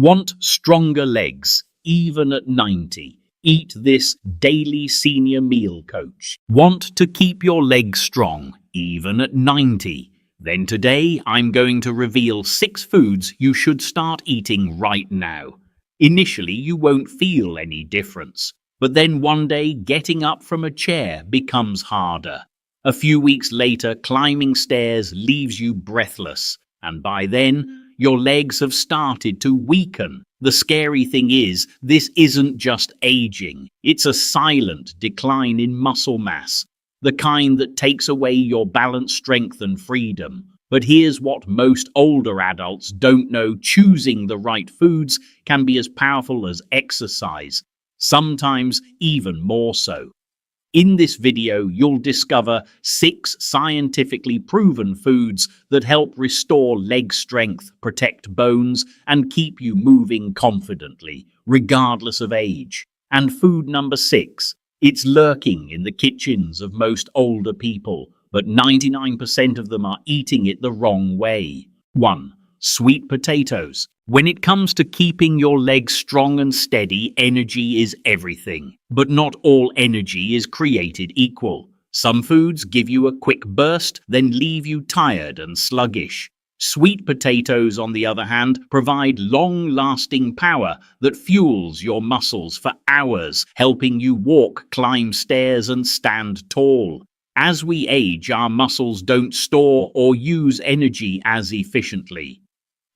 Want stronger legs, even at 90? Eat this daily senior meal coach. Want to keep your legs strong, even at 90? Then today I'm going to reveal 6 foods you should start eating right now. Initially you won't feel any difference, but then one day getting up from a chair becomes harder. A few weeks later, climbing stairs leaves you breathless, and by then, your legs have started to weaken. The scary thing is, this isn't just aging. It's a silent decline in muscle mass, the kind that takes away your balance, strength, and freedom. But here's what most older adults don't know: choosing the right foods can be as powerful as exercise, sometimes even more so. In this video, you'll discover 6 scientifically proven foods that help restore leg strength, protect bones, and keep you moving confidently, regardless of age. And food number 6, it's lurking in the kitchens of most older people, but 99% of them are eating it the wrong way. 1. Sweet potatoes. When it comes to keeping your legs strong and steady, energy is everything. But not all energy is created equal. Some foods give you a quick burst, then leave you tired and sluggish. Sweet potatoes, on the other hand, provide long-lasting power that fuels your muscles for hours, helping you walk, climb stairs, and stand tall. As we age, our muscles don't store or use energy as efficiently.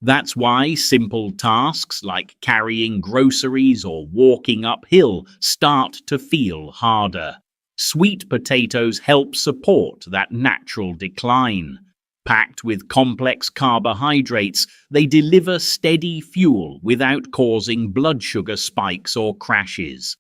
That's why simple tasks like carrying groceries or walking uphill start to feel harder. Sweet potatoes help support that natural decline. Packed with complex carbohydrates, they deliver steady fuel without causing blood sugar spikes or crashes.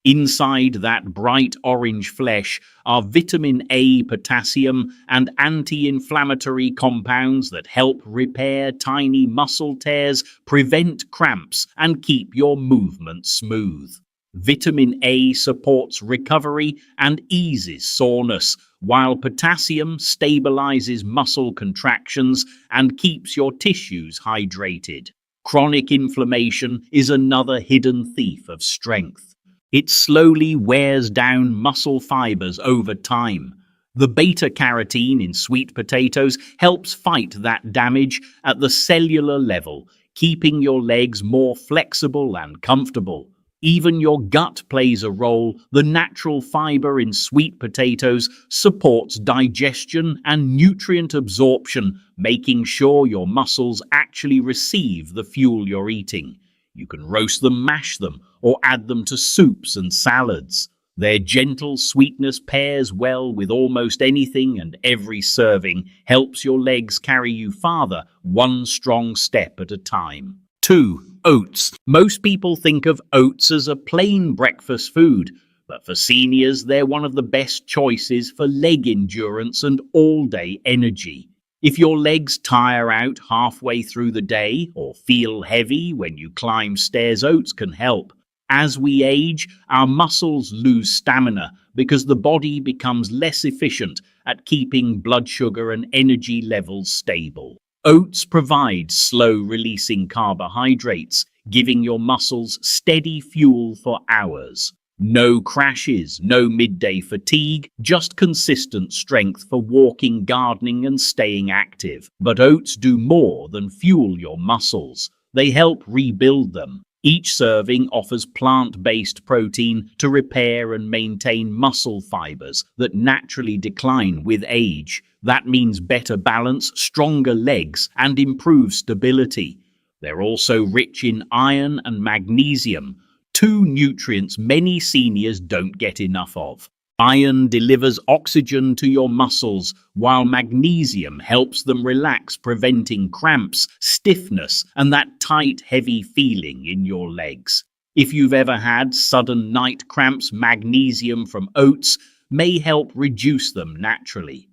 Inside that bright orange flesh are vitamin A, potassium, and anti-inflammatory compounds that help repair tiny muscle tears, prevent cramps, and keep your movement smooth. Vitamin A supports recovery and eases soreness, while potassium stabilizes muscle contractions and keeps your tissues hydrated. Chronic inflammation is another hidden thief of strength. It slowly wears down muscle fibers over time. The beta-carotene in sweet potatoes helps fight that damage at the cellular level, keeping your legs more flexible and comfortable. Even your gut plays a role. The natural fiber in sweet potatoes supports digestion and nutrient absorption, making sure your muscles actually receive the fuel you're eating. You can roast them, mash them, or add them to soups and salads. Their gentle sweetness pairs well with almost anything, and every serving helps your legs carry you farther, one strong step at a time. 2. Oats. Most people think of oats as a plain breakfast food, but for seniors, they're one of the best choices for leg endurance and all-day energy. If your legs tire out halfway through the day or feel heavy when you climb stairs, oats can help. As we age, our muscles lose stamina because the body becomes less efficient at keeping blood sugar and energy levels stable. Oats provide slow-releasing carbohydrates, giving your muscles steady fuel for hours. No crashes, no midday fatigue, just consistent strength for walking, gardening, and staying active. But oats do more than fuel your muscles. They help rebuild them. Each serving offers plant-based protein to repair and maintain muscle fibers that naturally decline with age. That means better balance, stronger legs, and improved stability. They're also rich in iron and magnesium, 2 nutrients many seniors don't get enough of. Iron delivers oxygen to your muscles, while magnesium helps them relax, preventing cramps, stiffness, and that tight, heavy feeling in your legs. If you've ever had sudden night cramps, magnesium from oats may help reduce them naturally.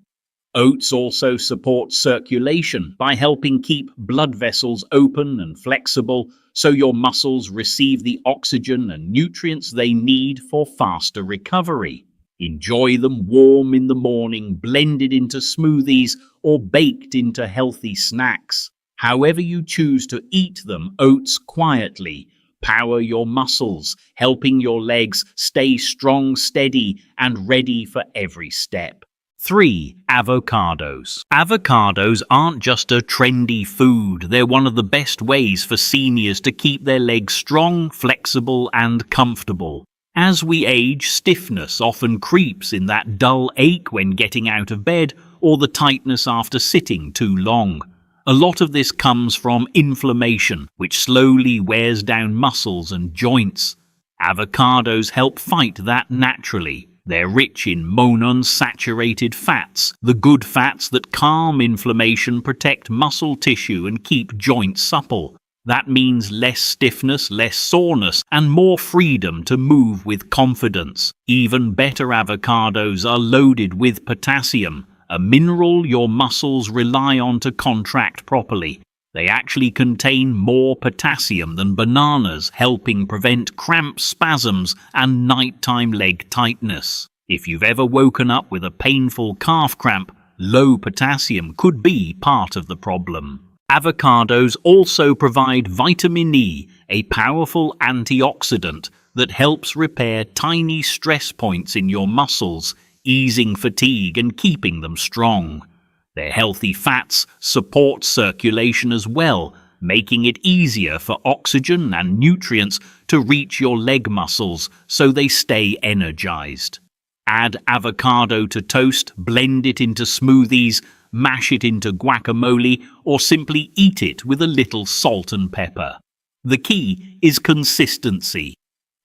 Oats also support circulation by helping keep blood vessels open and flexible, so your muscles receive the oxygen and nutrients they need for faster recovery. Enjoy them warm in the morning, blended into smoothies, or baked into healthy snacks. However you choose to eat them, oats quietly power your muscles, helping your legs stay strong, steady, and ready for every step. 3. Avocados. Avocados aren't just a trendy food, they're one of the best ways for seniors to keep their legs strong, flexible, and comfortable. As we age, stiffness often creeps in that dull ache when getting out of bed or the tightness after sitting too long. A lot of this comes from inflammation, which slowly wears down muscles and joints. Avocados help fight that naturally. They're rich in monounsaturated fats, the good fats that calm inflammation, protect muscle tissue, and keep joints supple. That means less stiffness, less soreness, and more freedom to move with confidence. Even better, avocados are loaded with potassium, a mineral your muscles rely on to contract properly. They actually contain more potassium than bananas, helping prevent cramps, spasms, and nighttime leg tightness. If you've ever woken up with a painful calf cramp, low potassium could be part of the problem. Avocados also provide vitamin E, a powerful antioxidant that helps repair tiny stress points in your muscles, easing fatigue and keeping them strong. Their healthy fats support circulation as well, making it easier for oxygen and nutrients to reach your leg muscles so they stay energized. Add avocado to toast, blend it into smoothies, mash it into guacamole, or simply eat it with a little salt and pepper. The key is consistency.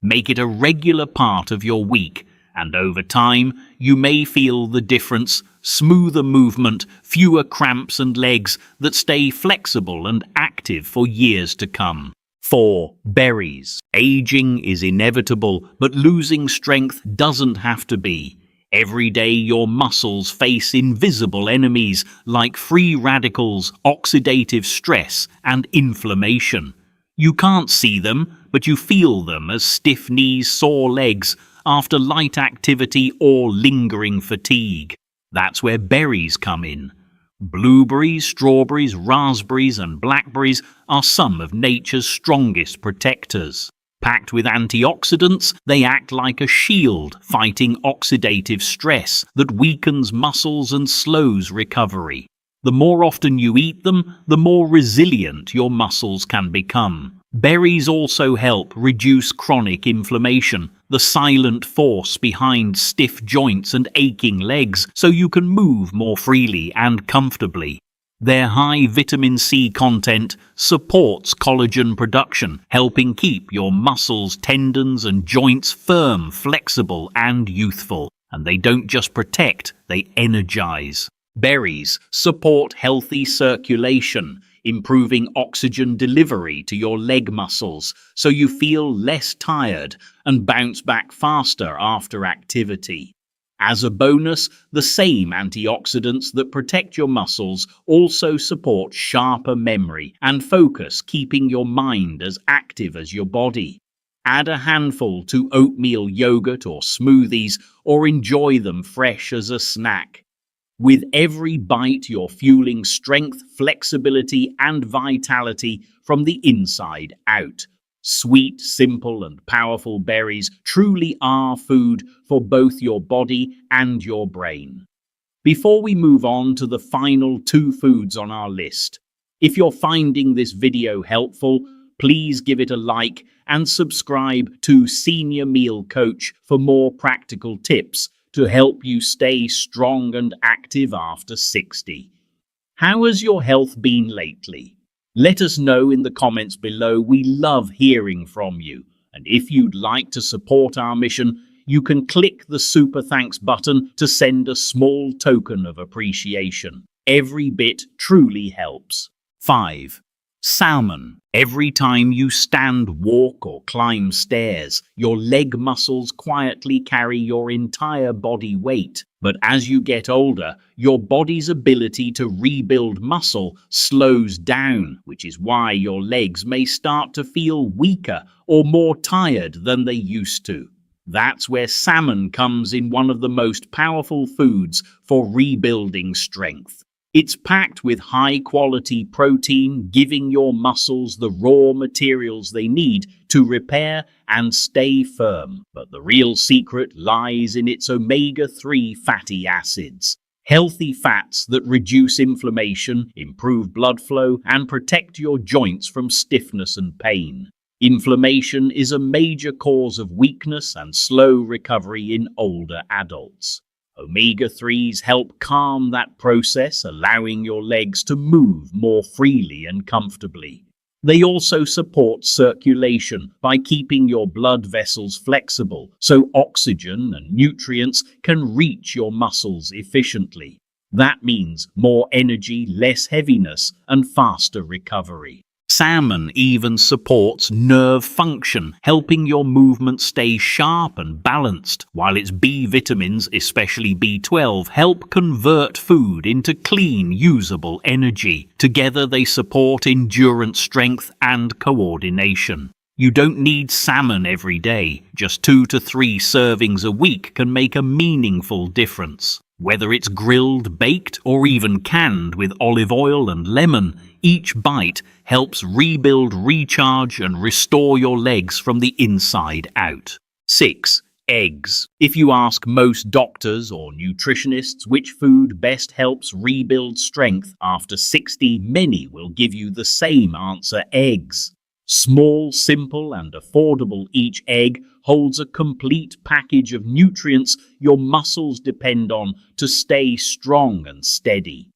Make it a regular part of your week, and over time you may feel the difference: smoother movement, fewer cramps, and legs that stay flexible and active for years to come. 4. Berries. Aging is inevitable, but losing strength doesn't have to be. Every day your muscles face invisible enemies like free radicals, oxidative stress, and inflammation. You can't see them, but you feel them as stiff knees, sore legs, after light activity or lingering fatigue. That's where berries come in. Blueberries, strawberries, raspberries, and blackberries are some of nature's strongest protectors. Packed with antioxidants, they act like a shield fighting oxidative stress that weakens muscles and slows recovery. The more often you eat them, the more resilient your muscles can become. Berries also help reduce chronic inflammation, the silent force behind stiff joints and aching legs, so you can move more freely and comfortably. Their high vitamin C content supports collagen production, helping keep your muscles, tendons, and joints firm, flexible, and youthful. And they don't just protect, they energize. Berries support healthy circulation, improving oxygen delivery to your leg muscles so you feel less tired and bounce back faster after activity. As a bonus, the same antioxidants that protect your muscles also support sharper memory and focus, keeping your mind as active as your body. Add a handful to oatmeal yogurt or smoothies, or enjoy them fresh as a snack. With every bite, you're fueling strength, flexibility, and vitality from the inside out. Sweet, simple, and powerful berries truly are food for both your body and your brain. Before we move on to the final 2 foods on our list, if you're finding this video helpful, please give it a like and subscribe to Senior Meal Coach for more practical tips to help you stay strong and active after 60. How has your health been lately? Let us know in the comments below. We love hearing from you. And if you'd like to support our mission, you can click the Super Thanks button to send a small token of appreciation. Every bit truly helps. 5. Salmon. Every time you stand, walk, or climb stairs, your leg muscles quietly carry your entire body weight. But as you get older, your body's ability to rebuild muscle slows down, which is why your legs may start to feel weaker or more tired than they used to. That's where salmon comes in, one of the most powerful foods for rebuilding strength. It's packed with high-quality protein, giving your muscles the raw materials they need to repair and stay firm. But the real secret lies in its omega-3 fatty acids. Healthy fats that reduce inflammation, improve blood flow, and protect your joints from stiffness and pain. Inflammation is a major cause of weakness and slow recovery in older adults. Omega-3s help calm that process, allowing your legs to move more freely and comfortably. They also support circulation by keeping your blood vessels flexible so oxygen and nutrients can reach your muscles efficiently. That means more energy, less heaviness, and faster recovery. Salmon even supports nerve function, helping your movement stay sharp and balanced, while its B vitamins, especially B12, help convert food into clean, usable energy. Together they support endurance, strength, and coordination. You don't need salmon every day. Just 2 to 3 servings a week can make a meaningful difference. Whether it's grilled, baked, or even canned with olive oil and lemon, each bite helps rebuild, recharge, and restore your legs from the inside out. 6. Eggs. If you ask most doctors or nutritionists which food best helps rebuild strength after 60, many will give you the same answer: eggs. Small, simple, and affordable, each egg holds a complete package of nutrients your muscles depend on to stay strong and steady.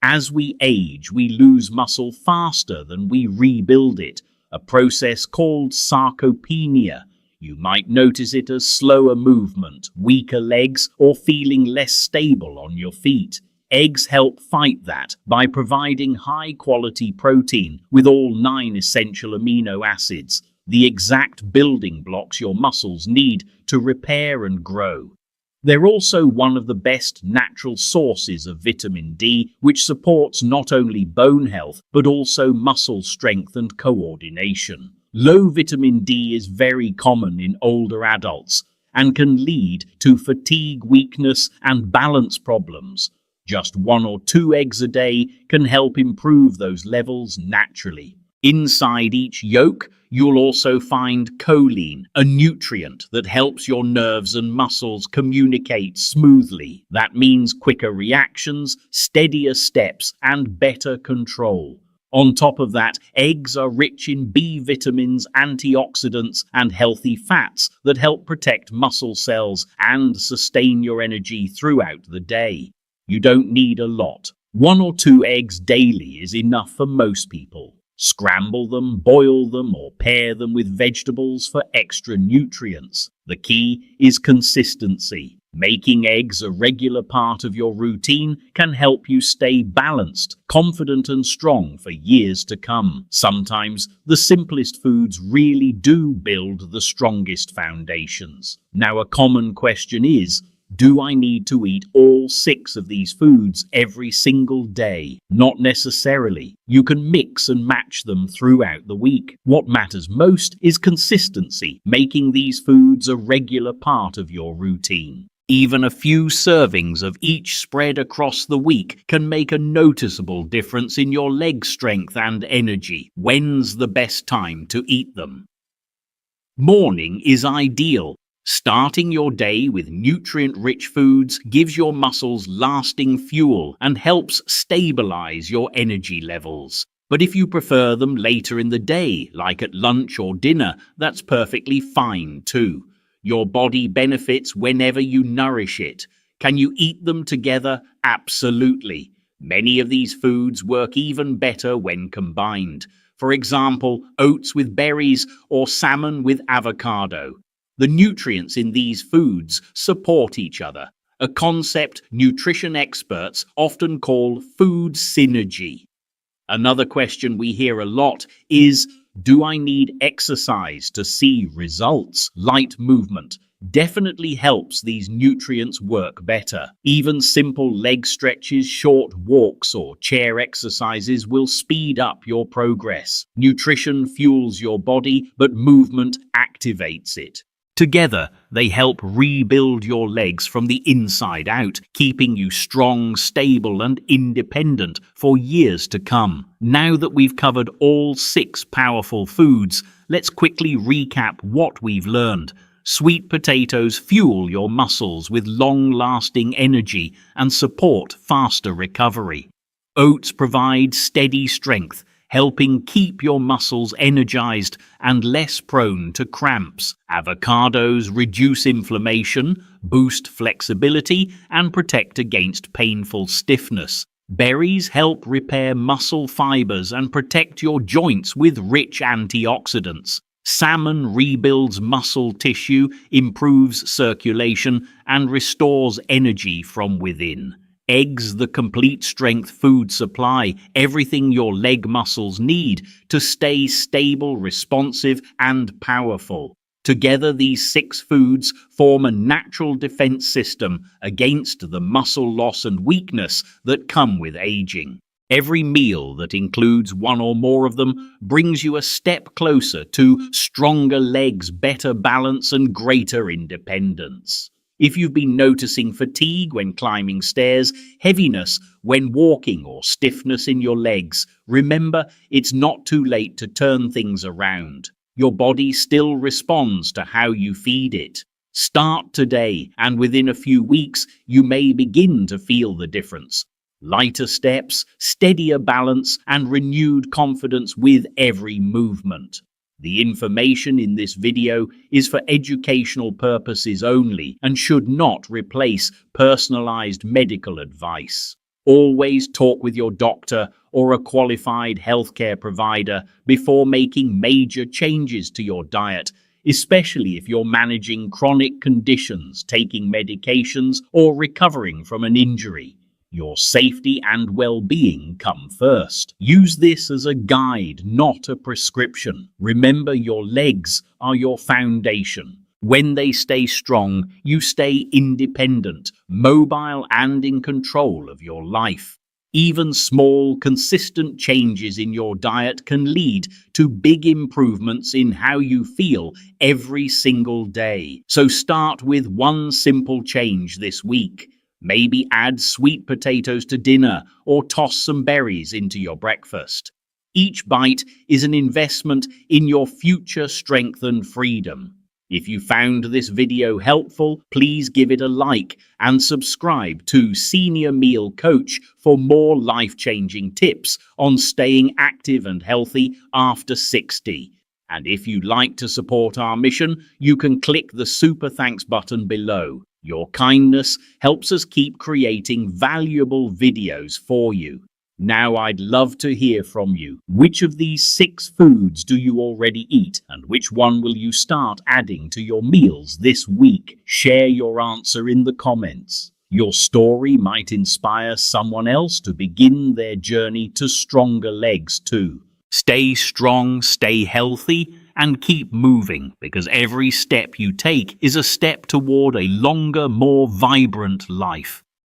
As we age, we lose muscle faster than we rebuild it, a process called sarcopenia. You might notice it as slower movement, weaker legs, or feeling less stable on your feet. Eggs help fight that by providing high-quality protein with all 9 essential amino acids, the exact building blocks your muscles need to repair and grow. They're also one of the best natural sources of vitamin D, which supports not only bone health, but also muscle strength and coordination. Low vitamin D is very common in older adults and can lead to fatigue, weakness, and balance problems. Just 1 or 2 eggs a day can help improve those levels naturally. Inside each yolk, you'll also find choline, a nutrient that helps your nerves and muscles communicate smoothly. That means quicker reactions, steadier steps, and better control. On top of that, eggs are rich in B vitamins, antioxidants, and healthy fats that help protect muscle cells and sustain your energy throughout the day. You don't need a lot. 1 or 2 eggs daily is enough for most people. Scramble them, boil them, or pair them with vegetables for extra nutrients. The key is consistency. Making eggs a regular part of your routine can help you stay balanced, confident, and strong for years to come. Sometimes the simplest foods really do build the strongest foundations. Now, a common question is, do I need to eat all 6 of these foods every single day? Not necessarily. You can mix and match them throughout the week. What matters most is consistency, making these foods a regular part of your routine. Even a few servings of each spread across the week can make a noticeable difference in your leg strength and energy. When's the best time to eat them? Morning is ideal. Starting your day with nutrient-rich foods gives your muscles lasting fuel and helps stabilize your energy levels. But if you prefer them later in the day, like at lunch or dinner, that's perfectly fine too. Your body benefits whenever you nourish it. Can you eat them together? Absolutely. Many of these foods work even better when combined. For example, oats with berries or salmon with avocado. The nutrients in these foods support each other, a concept nutrition experts often call food synergy. Another question we hear a lot is, do I need exercise to see results? Light movement definitely helps these nutrients work better. Even simple leg stretches, short walks, or chair exercises will speed up your progress. Nutrition fuels your body, but movement activates it. Together, they help rebuild your legs from the inside out, keeping you strong, stable, and independent for years to come. Now that we've covered all 6 powerful foods, let's quickly recap what we've learned. Sweet potatoes fuel your muscles with long-lasting energy and support faster recovery. Oats provide steady strength, helping keep your muscles energized and less prone to cramps. Avocados reduce inflammation, boost flexibility, and protect against painful stiffness. Berries help repair muscle fibers and protect your joints with rich antioxidants. Salmon rebuilds muscle tissue, improves circulation, and restores energy from within. Eggs, the complete strength food supply, everything your leg muscles need to stay stable, responsive, and powerful. Together, these 6 foods form a natural defense system against the muscle loss and weakness that come with aging. Every meal that includes one or more of them brings you a step closer to stronger legs, better balance, and greater independence. If you've been noticing fatigue when climbing stairs, heaviness when walking, or stiffness in your legs, remember, it's not too late to turn things around. Your body still responds to how you feed it. Start today, and within a few weeks, you may begin to feel the difference. Lighter steps, steadier balance, and renewed confidence with every movement. The information in this video is for educational purposes only and should not replace personalized medical advice. Always talk with your doctor or a qualified healthcare provider before making major changes to your diet, especially if you're managing chronic conditions, taking medications, or recovering from an injury. Your safety and well-being come first. Use this as a guide, not a prescription. Remember, your legs are your foundation. When they stay strong, you stay independent, mobile, and in control of your life. Even small, consistent changes in your diet can lead to big improvements in how you feel every single day. So start with one simple change this week. Maybe add sweet potatoes to dinner or toss some berries into your breakfast. Each bite is an investment in your future strength and freedom. If you found this video helpful, please give it a like and subscribe to Senior Meal Coach for more life-changing tips on staying active and healthy after 60. And if you'd like to support our mission, you can click the Super Thanks button below. Your kindness helps us keep creating valuable videos for you. Now I'd love to hear from you. Which of these 6 foods do you already eat, and which one will you start adding to your meals this week? Share your answer in the comments. Your story might inspire someone else to begin their journey to stronger legs too. Stay strong, stay healthy, and keep moving, because every step you take is a step toward a longer, more vibrant life.